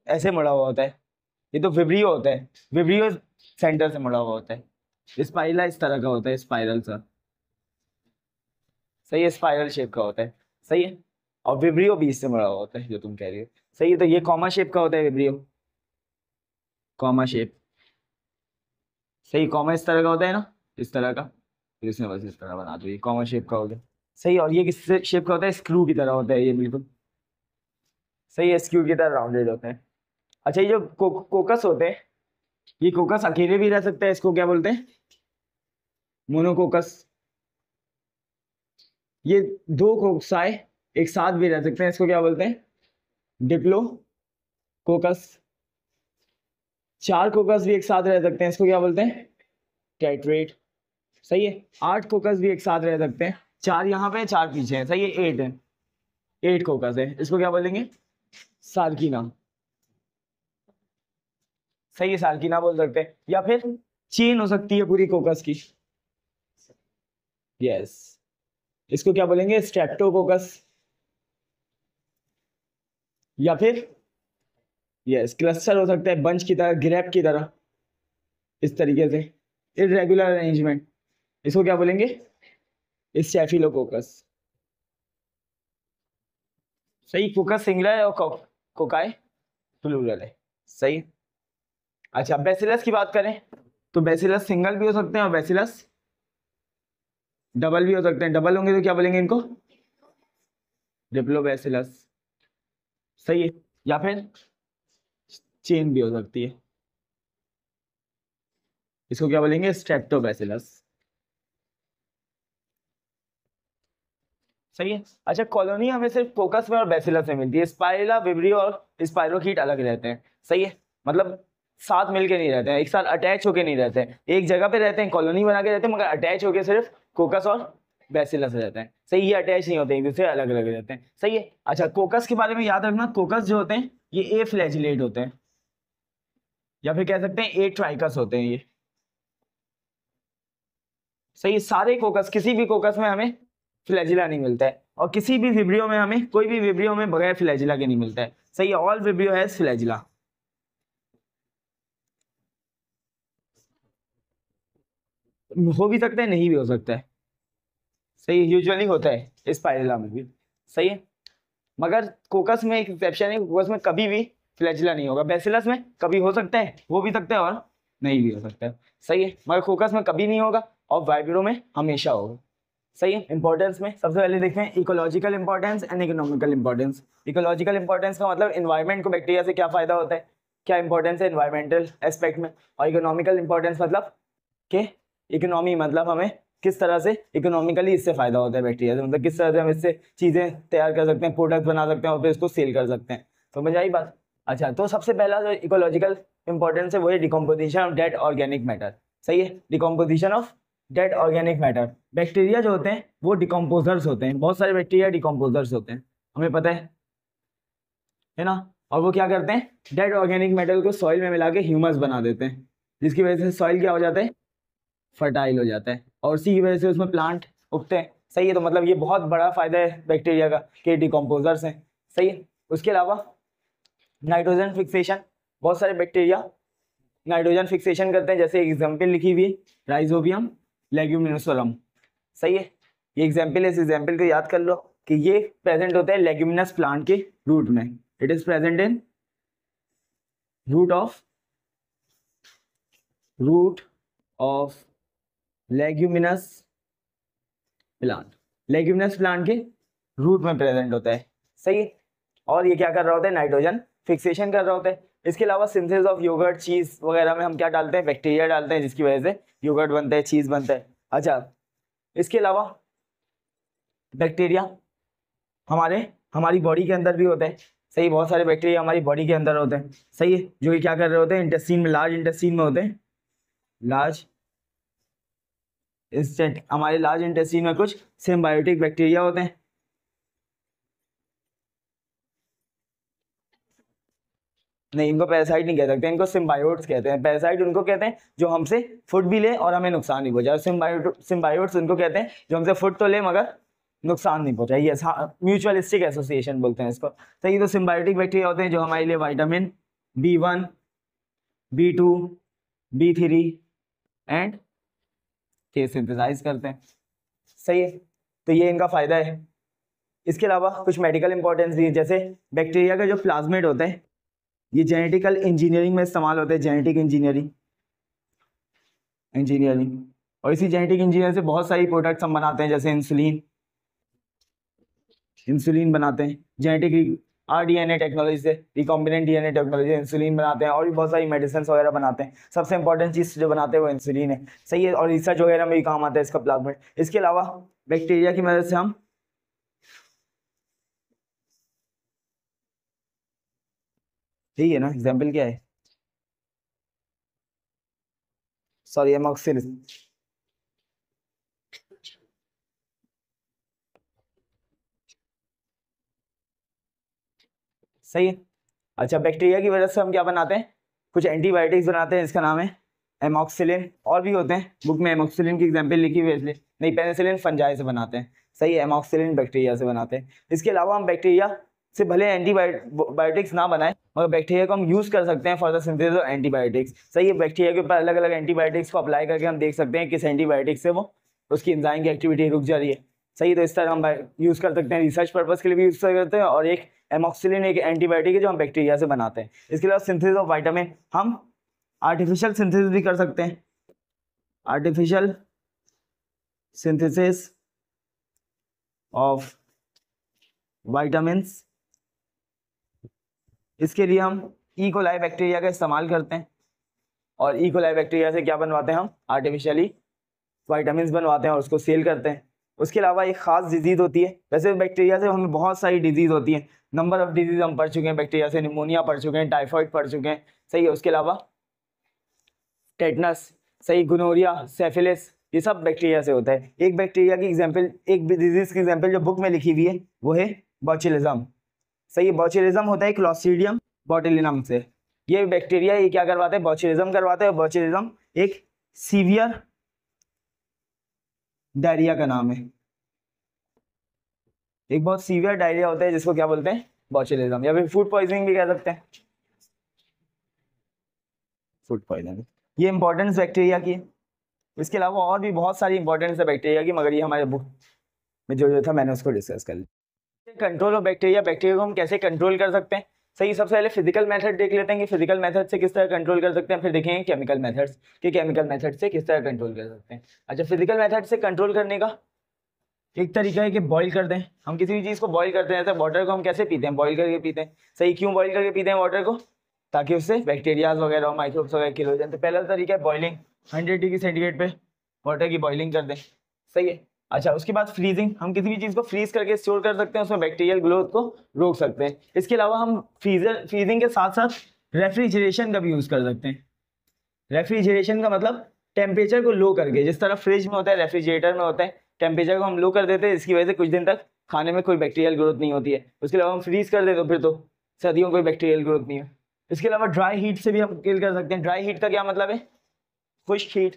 ऐसे मुड़ा हुआ होता है, ये तो विब्रियो होता है, विब्रियो सेंटर से मुड़ा हुआ होता है। स्पाइरला इस तरह का होता है, स्पाइरल सा। सही है, स्पाइरल शेप का होता है। सही है, और विब्रियो बीच से मुड़ा हुआ होता है जो तुम कह रही हो। सही है, तो ये कॉमा शेप का होता है विब्रियो, कॉमा शेप। सही, कॉमा इस तरह का होता है ना, इस तरह का, फिर इसने बस इस तरह बना दो, ये कॉमा शेप का हो गया। सही, और ये किस शेप का होता है? स्क्रू की तरह होता है ये बिल्कुल। सही है, स्क्रू की तरह राउंडेड होते हैं। अच्छा, ये जो कोकस होते हैं, ये कोकस अकेले भी रह सकता है, इसको क्या बोलते हैं? मोनोकोकस। ये 2 कोकसाई एक साथ भी रह सकते हैं, इसको क्या बोलते हैं? डिप्लोकोकस। 4 कोकस भी एक साथ रह सकते हैं, इसको क्या बोलते हैं? टेट्रेट। सही है, 8 कोकस भी एक साथ रह सकते हैं, 4 यहाँ पे 4 पीछे हैं। सही है, 8 है, 8 कोकस है, इसको क्या बोलेंगे? सार्किना। सही है, सार्किना बोल सकते हैं, या फिर चेन हो सकती है पूरी कोकस की। यस, इसको क्या बोलेंगे? स्ट्रेप्टोकोकस। या फिर यस क्लस्टर हो सकता है, बंच की तरह, ग्रेप की तरह, इस तरीके से। इरेगुलर अरेंजमेंट, इसको क्या बोलेंगे? स्टेफिलोकोकस। सही, कोकस सिंगुलर है और कोकाई प्लूरल है। सही। अच्छा बेसिलस की बात करें तो बेसिलस सिंगल भी हो सकते हैं और बेसिलस डबल भी हो सकते हैं। डबल होंगे तो क्या बोलेंगे इनको? डिप्लोबैसिलस। सही है। या फिर चेन भी हो सकती है, इसको क्या बोलेंगे? स्ट्रेप्टोबैसिलस। सही है। अच्छा कॉलोनी हमें सिर्फ कोकस में और बेसिलस में मिलती है, स्पाइरला, विब्रियो और स्पाइरोकीट अलग रहते हैं। सही है, मतलब साथ मिलके नहीं रहते हैं, एक साथ अटैच होके नहीं रहते हैं, एक जगह पे रहते हैं, कॉलोनी बना के रहते हैं, मगर अटैच होके सिर्फ कोकस और बेसिलस रहते हैं। सही, ये अटैच नहीं होते, एक दूसरे अलग अलग रहते हैं। सही है। अच्छा कोकस के बारे में याद रखना, कोकस जो होते हैं ये ए फ्लैजिलेट होते हैं, या फिर कह सकते हैं ए ट्राइकस होते हैं ये। सही, सारे कोकस, किसी भी कोकस में हमें फ्लैजिला नहीं मिलता है, और किसी भी विब्रियो में हमें, कोई भी विब्रियो में बगैर फ्लैजिला के नहीं मिलता है। सही है, ऑल विब्रियो हैज फ्लैजिला। हो भी सकता है, नहीं भी हो सकता है। सही, यूजुअली होता है स्पाइरला में भी। सही है, मगर कोकस में एक एक्सेप्शन है, कोकस में कभी भी फ्लैजिला नहीं होगा। बेसिलस में कभी हो सकता है, हो भी सकता है और नहीं भी हो सकता है। सही है, मगर कोकस में कभी नहीं होगा और वाइब्रो में हमेशा होगा। सही है। इंपॉर्टेंस में सबसे पहले देखते हैं ecological importance and economical importance. Ecological importance का मतलब इन्वायरमेंट को बैक्टीरिया से क्या फायदा होता है, क्या इंपॉर्टेंस है इन्वायरमेंटल एस्पेक्ट में। और इकोनॉमिकल इंपॉर्टेंस मतलब कि इकोनॉमी, मतलब हमें किस तरह से इकोनॉमिकली इससे फायदा होता है बैक्टीरिया से, मतलब किस तरह से हम इससे चीज़ें तैयार कर सकते हैं, प्रोडक्ट बना सकते हैं और फिर इसको सेल कर सकते हैं। समझ आई बात? अच्छा तो सबसे पहला जो इकोलॉजिकल इंपॉर्टेंस है वो है decomposition of dead organic matter. सही है, decomposition of dead organic matter. Bacteria जो होते हैं वो डिकम्पोजर्स होते हैं, बहुत सारे बैक्टीरिया डिकम्पोजर्स होते हैं, हमें पता है ना। और वो क्या करते हैं, डेड ऑर्गेनिक मैटर को सॉइल में मिला के ह्यूमस बना देते हैं, जिसकी वजह से सॉइल क्या हो जाता है, फर्टाइल हो जाता है, और उसी की वजह से उसमें प्लांट उगते हैं। सही है, तो मतलब ये बहुत बड़ा फायदा है बैक्टीरिया का कि डिकम्पोजर्स हैं। सही है। उसके अलावा नाइट्रोजन फिक्सेशन, बहुत सारे बैक्टीरिया नाइट्रोजन फिक्सेशन करते हैं, जैसे एग्जाम्पल लिखी हुई है राइजोबियम लेग्यूमिनोसोलम। सही है, ये एग्जाम्पल है, इस एग्जाम्पल को याद कर लो कि ये प्रेजेंट होता है लेग्यूमिनस प्लांट के रूट में। It is present in root of leguminous plant, leguminous plant के रूट में प्रेजेंट होता है। सही है, और ये क्या कर रहा होता है, नाइट्रोजन फिक्सेशन कर रहा होता है। इसके अलावा सिंथेसिस ऑफ योगर्ट, चीज वगैरह में हम क्या डालते हैं, बैक्टीरिया डालते हैं, जिसकी वजह से योगर्ट बनता है, चीज बनता है। अच्छा इसके अलावा बैक्टीरिया हमारे हमारी बॉडी के अंदर भी होते हैं। सही, बहुत सारे बैक्टीरिया हमारी बॉडी के अंदर होते हैं। सही है, जो कि क्या कर रहे होते हैं, इंटेस्टीन में, लार्ज इंटेस्टीन में होते हैं। लार्ज हमारे लार्ज इंटेस्टीन में कुछ सिम्बायोटिक बैक्टीरिया होते हैं। नहीं, इनको पैरासाइट नहीं कह सकते, इनको सिम्बायोट्स कहते हैं। पैरासाइट उनको कहते हैं जो हमसे फूड भी ले और हमें नुकसान नहीं पहुंचाए। सिम्बायोट्स उनको कहते हैं जो हमसे फूड तो ले मगर नुकसान नहीं पहुंचाए। यस, हाँ, म्यूचुअलिस्टिक एसोसिएशन बोलते हैं इसको। तो ये तो सिम्बायोटिक बैक्टीरिया होते हैं जो हमारे लिए vitamin B1, B2, B3 and के सिंथेसाइज करते हैं। सही है, तो ये इनका फायदा है। इसके अलावा कुछ मेडिकल इंपॉर्टेंस भी है, जैसे बैक्टीरिया का जो प्लाज्मिड होता है ये जेनेटिकल इंजीनियरिंग में इस्तेमाल होते हैं, जेनेटिक इंजीनियरिंग। और इसी जेनेटिक इंजीनियर से बहुत सारी प्रोडक्ट्स हम बनाते हैं, जैसे इंसुलिन बनाते हैं जेनेटिक RDNA टेक्नोलॉजी से, रिकॉम्बिनेंट DNA टेक्नोलॉजी से इंसुलिन बनाते हैं, और भी बहुत सारी मेडिसिन वगैरह बनाते हैं। सबसे इंपॉर्टेंट चीज़ जो बनाते हैं वो इंसुलिन है। सही है, और रिसर्च वगैरह में भी काम आता है इसका प्लाज्मिड। इसके अलावा बैक्टीरिया की मदद से हम यही है ना, एग्जाम्पल क्या है, सॉरी एमॉक्सिलिन। सही है। अच्छा बैक्टीरिया की वजह से हम क्या बनाते हैं, कुछ एंटीबायोटिक्स बनाते हैं, इसका नाम है एमॉक्सिलिन। और भी होते हैं, बुक में एमॉक्सिलिन की एग्जाम्पल लिखी हुई है इसलिए, नहीं पेनिसिलिन फंजाई से बनाते हैं। सही है, एमॉक्सिलिन बैक्टीरिया से बनाते हैं। इसके अलावा हम बैक्टीरिया से भले एंटीबायोटिक्स ना बनाए, मगर बैक्टीरिया को हम यूज़ कर सकते हैं for the synthesis of antibiotics. सही है, बैक्टीरिया के ऊपर अलग अलग एंटीबायोटिक्स को अप्लाई करके हम देख सकते हैं किस एंटीबायोटिक से वो उसकी एंजाइम की एक्टिविटी रुक जा रही है। सही, तो इस तरह हम यूज़ कर सकते हैं, रिसर्च पर्पज़ के लिए भी यूज़ कर सकते हैं। और एक एमॉक्सिलिन एक एंटीबायोटिक है जो हम बैक्टीरिया से बनाते हैं। इसके अलावा सिंथेसिस ऑफ विटामिन हम आर्टिफिशियल सिंथेसिस भी कर सकते हैं, आर्टिफिशियल सिंथेसिस ऑफ विटामिन्स। इसके लिए हम ई कोलाई बैक्टीरिया का इस्तेमाल करते हैं, और ई कोलाई बैक्टीरिया से क्या बनवाते हैं हम, आर्टिफिशियली विटामिन्स बनवाते हैं और उसको सेल करते हैं। उसके अलावा एक ख़ास डिजीज़ होती है, वैसे बैक्टीरिया से हमें बहुत सारी डिजीज़ होती हैं, नंबर ऑफ डिजीज़ हम पढ़ चुके हैं बैक्टीरिया से, निमोनिया पढ़ चुके हैं, टाइफाइड पढ़ चुके हैं। सही है, उसके अलावा टेटनस, सही, गोनोरिया, सेफिलिस, ये सब बैक्टीरिया से होता है। एक बैक्टीरिया की एग्जाम्पल, एक डिजीज़ की एग्जाम्पल जो बुक में लिखी हुई है वो है बोचुलिज्म। सही है, बोचुलिज्म होता है क्लॉस्ट्रीडियम बोटुलिनम से। ये बैक्टीरिया ये क्या करवाते हैं, बोचुलिज्म करवाते हैं। बोचुलिज्म एक सीवियर डायरिया का नाम है, एक बहुत सीवियर डायरिया होता है जिसको क्या बोलते हैं, बोचुलिज्म, या फिर फूड पॉइजनिंग भी कह सकते हैं, फूड पॉइजनिंग। ये इंपॉर्टेंस बैक्टीरिया की है। इसके अलावा और भी बहुत सारी इंपॉर्टेंस है बैक्टीरिया की, मगर ये हमारे बुक में जो था मैंने उसको डिस्कस कर लिया। कंट्रोल ऑफ बैक्टीरिया, बैक्टीरिया को हम कैसे कंट्रोल कर सकते हैं। सही, सबसे पहले फिजिकल मेथड देख लेते हैं कि फिजिकल मेथड से किस तरह कंट्रोल कर सकते हैं, फिर देखेंगे केमिकल मेथड्स कि केमिकल मेथड से किस तरह कंट्रोल कर सकते हैं। अच्छा, फिजिकल मेथड से कंट्रोल करने का एक तरीका है कि बॉईल कर दें। हम किसी भी चीज़ को बॉईल करते हैं, जैसे वाटर को हम कैसे पीते हैं, बॉईल करके पीते हैं। सही, क्यों बॉईल करके पीते हैं वाटर को, ताकि उससे बैक्टीरियाज वगैरह और माइक्रोब्स वगैरह किल हो जाए। तो पहला तरीका है बॉइलिंग, 100 डिग्री सेंटीग्रेड पे वाटर की बॉइलिंग कर दें। सही है। अच्छा, उसके बाद फ्रीजिंग, हम किसी भी चीज़ को फ्रीज करके स्टोर कर सकते हैं, उसमें बैक्टीरियल ग्रोथ को रोक सकते हैं। इसके अलावा हम फ्रीजिंग के साथ साथ रेफ्रिजरेशन का भी यूज़ कर सकते हैं। रेफ्रिजरेशन का मतलब टेम्परेचर को लो करके, जिस तरह फ्रिज में होता है रेफ्रिजरेटर में होता है, टेम्परेचर को हम लो कर देते हैं, इसकी वजह से कुछ दिन तक खाने में कोई बैक्टीरियल ग्रोथ नहीं होती है। उसके अलावा हम फ्रीज कर देते तो फिर तो सर्दियों में कोई बैक्टीरियल ग्रोथ नहीं है। इसके अलावा ड्राई हीट से भी हम किल कर सकते हैं। ड्राई हीट का क्या मतलब है, खुश्क हीट।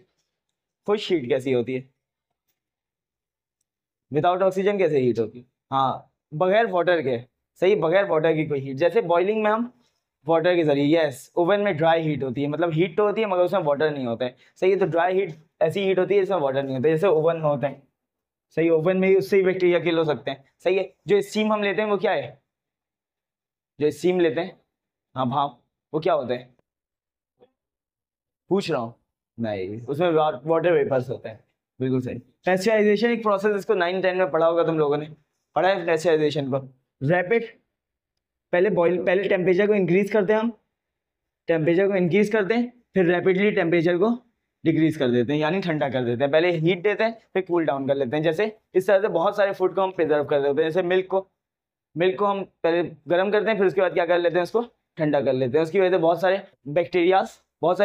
खुश्क हीट कैसी होती है, विदाउट ऑक्सीजन कैसे हीट होती है, हाँ, बगैर वाटर के। सही, बगैर वाटर की कोई हीट, जैसे बॉइलिंग में हम वाटर के जरिए, यस, ओवन में ड्राई हीट होती है, मतलब हीट तो होती है मगर उसमें वाटर नहीं होता है। सही है, तो ड्राई हीट ऐसी हीट होती है जिसमें वाटर नहीं होता है, जैसे ओवन में होता है। सही, ओवन में ही उससे ही बैक्टीरिया किल हो सकते हैं। सही है, जो स्टीम हम लेते हैं वो क्या है, जो स्टीम लेते हैं, हाँ भाप, वो क्या होता है, पूछ रहा हूँ, नहीं, उसमें वाटर वेपर्स होते हैं। बिल्कुल सही। पैस्चराइजेशन एक प्रोसेस, इसको 9-10 में पढ़ा होगा तुम लोगों ने, पढ़ा है पैस्चराइजेशन को। रैपिड, पहले टेम्परेचर को इंक्रीज करते हैं हम, टेम्परेचर को इंक्रीज करते हैं, फिर रैपिडली टेम्परेचर को डिक्रीज कर देते हैं, यानी ठंडा कर देते हैं। पहले हीट देते हैं फिर कूल डाउन कर लेते हैं। जैसे इस तरह से बहुत सारे फूड को हम प्रिजर्व कर देते हैं। जैसे मिल्क को हम पहले गर्म करते हैं, फिर उसके बाद क्या कर लेते हैं, उसको ठंडा कर लेते हैं। उसकी वजह से बहुत सारे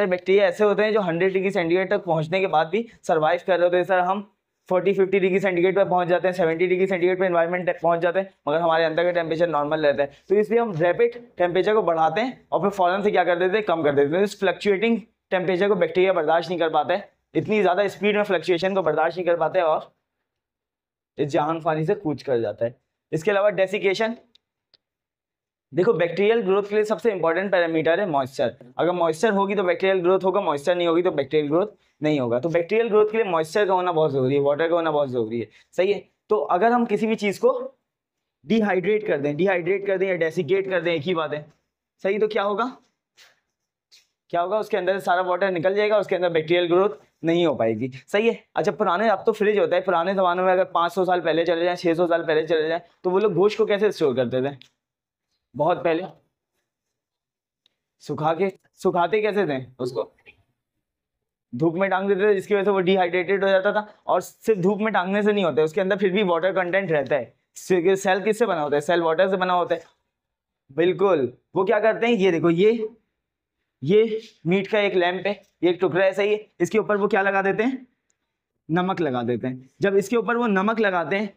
बैक्टीरिया ऐसे होते हैं जो 100 डिग्री सेंटीग्रेड तक पहुंचने के बाद भी सर्वाइव कर रहे होते हैं। सर, हम 40-50 डिग्री सेंटीग्रेड पर पहुंच जाते हैं, 70 डिग्री सेंटीग्रेड पर एनवायरनमेंट पहुंच जाते हैं, मगर हमारे अंदर का टेम्परेचर नॉर्मल रहता है। तो इसलिए हम रैपिड टेम्परेचर को बढ़ाते हैं और फिर फौरन से क्या कर देते हैं, कम कर देते हैं। इस फ्लक्चुएटिंग टेम्परेचर को बैक्टीरिया बर्दाश्त नहीं कर पाता है, इतनी ज़्यादा स्पीड में फ्लक्चुएशन को बर्दाश्त नहीं कर पाते हैं और इस जहान फानी से कूच कर जाता है। इसके अलावा डेसिकेशन, देखो बैक्टीरियल ग्रोथ के लिए सबसे इंपॉर्टेंट पैरामीटर है मॉइस्चर। अगर मॉइस्चर होगी तो बैक्टीरियल ग्रोथ होगा, मॉइस्चर नहीं होगी तो बैक्टीरियल ग्रोथ नहीं होगा। तो बैक्टीरियल ग्रोथ के लिए मॉइस्चर का होना बहुत जरूरी है, वाटर का होना बहुत जरूरी है। सही है, तो अगर हम किसी भी चीज़ को डिहाइड्रेट कर दें या डेसिकेट कर दें, एक ही बात है। सही, तो क्या होगा, उसके अंदर से सारा वाटर निकल जाएगा, उसके अंदर बैक्टीरियल ग्रोथ नहीं हो पाएगी। सही है। अच्छा, अब तो फ्रिज होता है, पुराने ज़माने में अगर 500 साल पहले चले जाएं, 600 साल पहले चले जाएं, तो वो लोग गोश्त को कैसे स्टोर करते थे, बहुत पहले सुखाते कैसे थे, उसको धूप में टांग देते थे, जिसकी वजह से वो डिहाइड्रेटेड हो जाता था। और सिर्फ धूप में टांगने से नहीं होता है, उसके अंदर फिर भी वाटर कंटेंट रहता है। सेल किससे बना होता है, सेल वाटर से बना होता है। बिल्कुल, वो क्या करते हैं, ये देखो, ये मीट का एक लैंप है, ये एक टुकड़ा है। सही है, इसके ऊपर वो क्या लगा देते हैं, नमक लगा देते हैं। जब इसके ऊपर वो नमक लगाते हैं,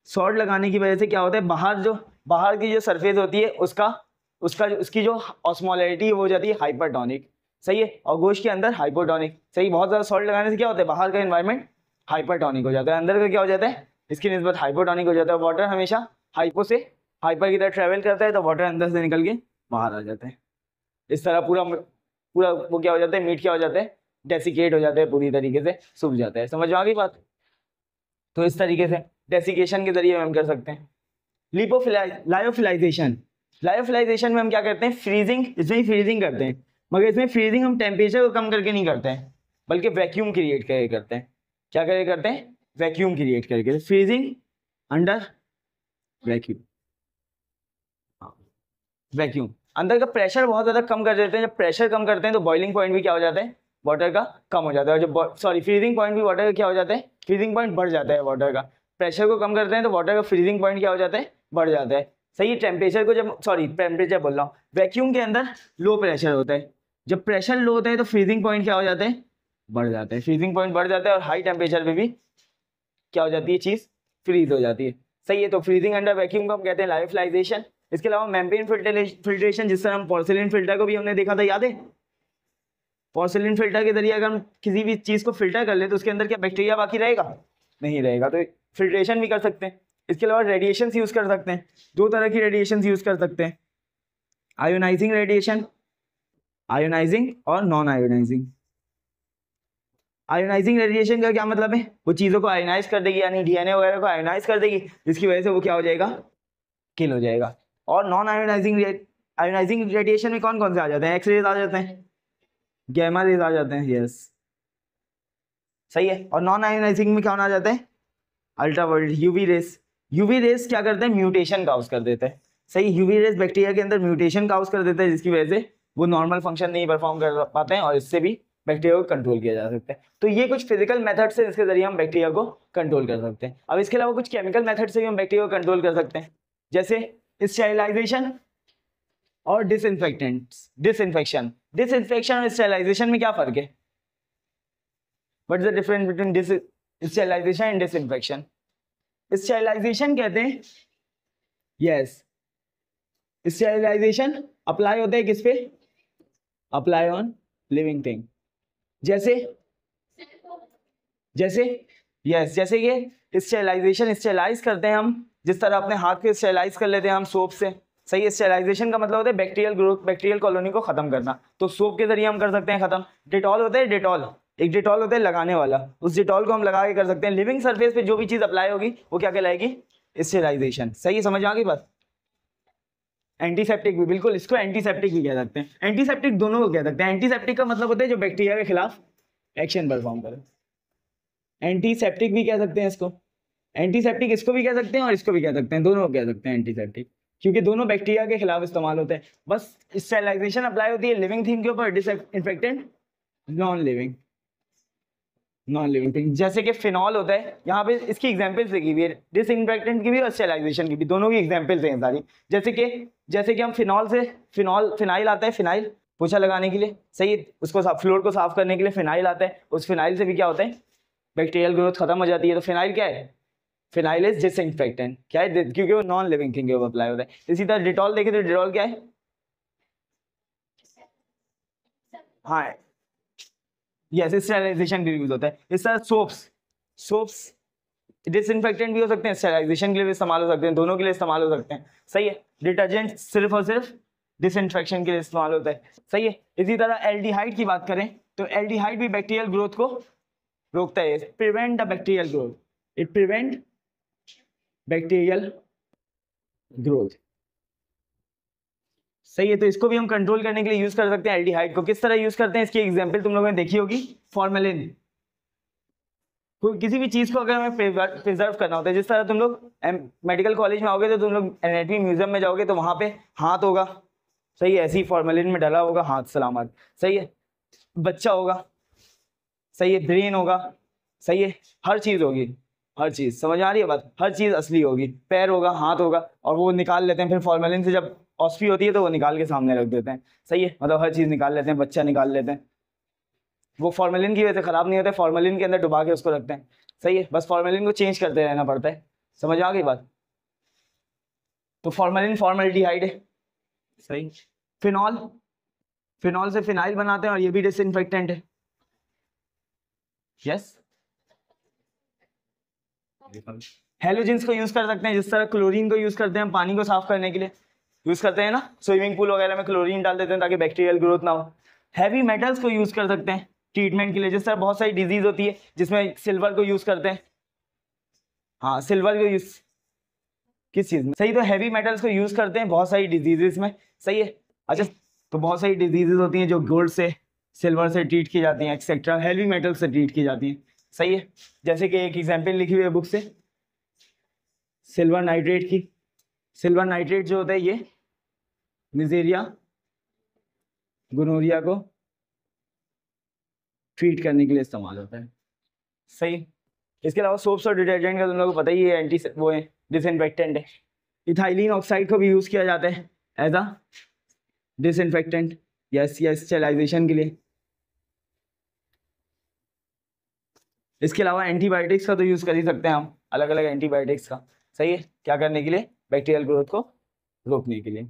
सॉल्ट लगाने की वजह से क्या होता है, बाहर की जो सरफेस होती है उसकी जो ऑस्मोलैरिटी हो जाती है हाइपरटोनिक। सही है, और गोश्त के अंदर हाइपोटोनिक। सही, बहुत ज़्यादा सॉल्ट लगाने से क्या होता है, बाहर का एनवायरनमेंट हाइपरटोनिक हो जाता है, अंदर का क्या हो जाता है, इसकी निस्बत हाइपोटोनिक हो जाता है। वाटर हमेशा हाइपो से हाइपर की तरह ट्रेवल करता है तो वाटर अंदर से निकल के बाहर आ जाता है। इस तरह पूरा पूरा वो क्या हो जाता है, मीट क्या हो जाता है, डेसिकेट हो जाता है, पूरी तरीके से सूख जाता है। समझ में आ गई बात? तो इस तरीके से डेसिकेशन के जरिए हम कर सकते हैं। लायोफिलाइजेशन, लायोफिलाइजेशन में हम क्या करते हैं, फ्रीजिंग, इसमें फ्रीजिंग करते हैं, मगर इसमें फ्रीजिंग हम टेम्परेचर को कम करके नहीं करते हैं, बल्कि वैक्यूम क्रिएट करके करते हैं। क्या करके करते हैं, वैक्यूम क्रिएट करके, फ्रीजिंग अंडर वैक्यूम। वैक्यूम अंदर का प्रेशर बहुत ज्यादा कम कर देते हैं। जब प्रेशर कम करते हैं तो बॉइलिंग पॉइंट भी क्या हो जाता है, वाटर का कम हो जाता है। और जब सॉरी फ्रीजिंग पॉइंट भी वाटर का क्या हो जाता है, फ्रीजिंग पॉइंट बढ़ जाता है वाटर का। प्रेशर को कम करते हैं तो वाटर का फ्रीजिंग पॉइंट क्या हो जाता है, बढ़ जाता है। सही है। टेम्परेचर को जब टेम्परेचर बोल रहा हूँ, वैक्यूम के अंदर लो प्रेशर होता है, जब प्रेशर लो होता है तो फ्रीजिंग पॉइंट क्या हो जाता है, बढ़ जाता है। फ्रीजिंग पॉइंट बढ़ जाता है और हाई टेम्परेचर पे भी क्या हो जाती है, चीज फ्रीज हो जाती है। सही है। तो फ्रीजिंग अंडर वैक्यूम को हम कहते हैं लायोफिलाइजेशन। इसके अलावा मेम्ब्रेन फिल्ट्रेशन, जिस तरह हम पोर्सिलिन फिल्टर को भी हमने देखा था, याद है? पोर्सिलिन फिल्टर के जरिए अगर हम किसी भी चीज को फिल्टर कर ले तो उसके अंदर क्या बैक्टीरिया बाकी रहेगा, नहीं रहेगा। तो फिल्ट्रेशन भी कर सकते हैं। इसके अलावा रेडिएशन यूज कर सकते हैं, दो तरह की रेडिएशन यूज कर सकते हैं, आयोनाइजिंग रेडिएशन, आयोनाइजिंग और नॉन आयोनाइजिंग। आयोनाइजिंग रेडिएशन का क्या मतलब है, वो चीजों को आयोनाइज कर देगी, यानी डीएनए वगैरह को आयोनाइज कर देगी, जिसकी वजह से वो क्या हो जाएगा, किल हो जाएगा। और नॉन आयोनाइजिंग रेडिएशन में कौन कौन से आ जाते हैं, एक्स रेज आ जाते हैं, गैमा रेज आ जाते हैं, यस सही है। और नॉन आयोनाइजिंग में कौन आ जाता है, ultraviolet, UV rays. UV rays क्या करते हैं, म्यूटेशन काउज कर देते हैं। सही, यूवी रेस बैक्टीरिया के अंदर म्यूटेशन काउज कर देते हैं, जिसकी वजह से वो नॉर्मल फंक्शन नहीं परफॉर्म कर पाते हैं, और इससे भी बैक्टीरिया को कंट्रोल किया जा सकता है। तो ये कुछ फिजिकल मेथड से इसके जरिए हम बैक्टीरिया को कंट्रोल कर सकते हैं। अब इसके अलावा कुछ केमिकल मेथड से भी हम बैक्टीरिया को कंट्रोल कर सकते हैं, जैसे स्टेरिलाइजेशन और डिसइंफेक्शन। डिसइंफेक्शन और स्टेरिलाइजेशन में क्या फर्क है, what is the difference between sterilisation and disinfection? Sterilisation कहते हैं, यस, स्टेरिलाइजेशन अप्लाई होता है किस पे, अप्लाई ऑन लिविंग थिंग। जैसे जैसे यस, जैसे कि स्टेरिलाइजेशन, स्टेरिलाइज करते हैं हम, जिस तरह अपने हाथ को स्टेरिलाइज कर लेते हैं हम सोप से। सही है। स्टेरिलाइजेशन का मतलब होता है बैक्टीरियल ग्रोथ, बैक्टीरियल कॉलोनी को खत्म करना, तो सोप के जरिए हम कर सकते हैं खत्म। डिटॉल होता है, डिटॉल एक डिटॉल होता है लगाने वाला, उस डिटॉल को हम लगा के कर सकते हैं। लिविंग सरफेस पे जो भी चीज अप्लाई होगी वो क्या कहलाएगी, स्टेरिलाइजेशन। सही है, समझ आ गई बात? एंटीसेप्टिक भी, बिल्कुल, इसको एंटीसेप्टिक भी कह सकते हैं। एंटीसेप्टिक दोनों को कह सकते हैं। एंटीसेप्टिक का मतलब होता है जो बैक्टीरिया के खिलाफ एक्शन परफॉर्म करे, एंटीसेप्टिक भी कह सकते हैं इसको। एंटीसेप्टिक इसको भी कह सकते हैं और इसको भी कह सकते हैं, दोनों को कह सकते हैं एंटीसेप्टिक, क्योंकि दोनों बैक्टीरिया के खिलाफ इस्तेमाल होते हैं। बस स्टेरिलाइजेशन अप्लाई होती है लिविंग थिंग के ऊपर, डिसइंफेक्टेंट नॉन लिविंग थिंग। जैसे कि फिनॉल होता है, यहाँ पे इसकी एग्जांपल्स लिखी हुई है, डिसइंफेक्टेंट की भी और स्टेरिलाइजेशन की भी, दोनों की एग्जांपल्स हैं सारी। जैसे कि हम फिनाइल आता है, फिनाइल पोछा लगाने के लिए, सही है, उसको फ्लोर को साफ करने के लिए फिनाइल आता है, उस फिनाइल से भी क्या होता है, बैक्टीरियल ग्रोथ खत्म हो जाती है। तो फिनाइल क्या है, फिनाइल इज डिसइंफेक्टेंट, क्या है, क्योंकि वो नॉन लिविंग थिंग के ऊपर अप्लाई होता है। इसी तरह डिटॉल देखे तो डिटॉल क्या है, हाँ यस, स्टेरिलाइजेशन के लिए यूज होता है। इस तरह सोप्स डिसइंफेक्टेंट भी हो सकते हैं, स्टेरिलाइजेशन के लिए भी इस्तेमाल हो सकते हैं, दोनों के लिए इस्तेमाल हो सकते हैं। सही है। डिटर्जेंट सिर्फ और सिर्फ डिसइंफेक्शन के लिए इस्तेमाल होता है। सही है। इसी तरह एल्डिहाइड की बात करें तो एल्डिहाइड भी बैक्टीरियल ग्रोथ को रोकता है, prevent the bacterial growth, it prevent bacterial growth. सही है। तो इसको भी हम कंट्रोल करने के लिए यूज कर सकते हैं एल्डिहाइड को। किस तरह यूज करते हैं, इसकी एग्जांपल तुम लोगों ने देखी होगी, फॉर्मेलिन। कोई किसी भी चीज को अगर हमें प्रिजर्व करना होता है, जिस तरह तुम लोग मेडिकल कॉलेज में आओगे तो तुम लोग एनाटॉमी म्यूजियम में जाओगे तो वहां पे हाथ होगा, सही है, ऐसे ही फॉर्मेलिन में डला होगा, हाथ सलामत, सही है, बच्चा होगा, सही है, ब्रेन होगा, सही है, हर चीज होगी, हर चीज, समझ आ रही है बात, हर चीज असली होगी, पैर होगा, हाथ होगा, और वो निकाल लेते हैं फिर फॉर्मेलिन से, जब ऑस्फी होती है तो वो निकाल के सामने रख देते हैं। सही है, मतलब हर चीज निकाल लेते हैं, बच्चा निकाल लेते हैं, वो फॉर्मेलिन की वजह से खराब नहीं होता है, फॉर्मेलिन के अंदर डुबा के उसको रखते हैं। सही है, बस फॉर्मेलिन को चेंज करते रहना पड़ता है। समझ आ गई बात? तो फॉर्मेलिन फॉर्मल्डिहाइड है। सही। फिनॉल, फिनॉल से फिनाइल बनाते हैं और ये भी डिसइंफेक्टेंट है। यस। हेलोजेंस को यूज कर सकते हैं, जिस तरह क्लोरीन को यूज करते हैं पानी को साफ करने के लिए यूज करते हैं ना, स्विमिंग पूल वगैरह में क्लोरीन डाल देते हैं ताकि बैक्टीरियल ग्रोथ ना हो। हैवी मेटल्स को यूज कर सकते हैं ट्रीटमेंट के लिए, जिस तरह बहुत सारी डिजीज होती है जिसमें सिल्वर को यूज करते हैं। हाँ सिल्वर को यूज किस चीज में, सही, तो हैवी मेटल्स को यूज करते हैं बहुत सारी डिजीजेस में, सही है। अच्छा तो बहुत सारी डिजीजेस होती हैं जो गोल्ड से सिल्वर से ट्रीट की जाती हैं एक्सेट्रा, हैवी मेटल से ट्रीट की जाती हैं, सही है। जैसे कि एक एग्जांपल लिखी हुई है बुक से सिल्वर नाइट्रेट की। सिल्वर नाइट्रेट जो होता है ये निजेरिया गोनोरिया को ट्रीट करने के लिए इस्तेमाल होता है, सही। इसके अलावा सोप्स और डिटर्जेंट का तुम लोगों को पता ही है एंटी वो है डिसइंफेक्टेंट है। इथाइलिन ऑक्साइड को भी यूज किया जाता है एज अ डिसइंफेक्टेंट या स्टेरिलाइजेशन के लिए। इसके अलावा एंटीबायोटिक्स का तो यूज कर ही सकते हैं हम, अलग अलग एंटीबायोटिक्स का, सही है, क्या करने के लिए, बैक्टीरियल ग्रोथ को रोकने के लिए।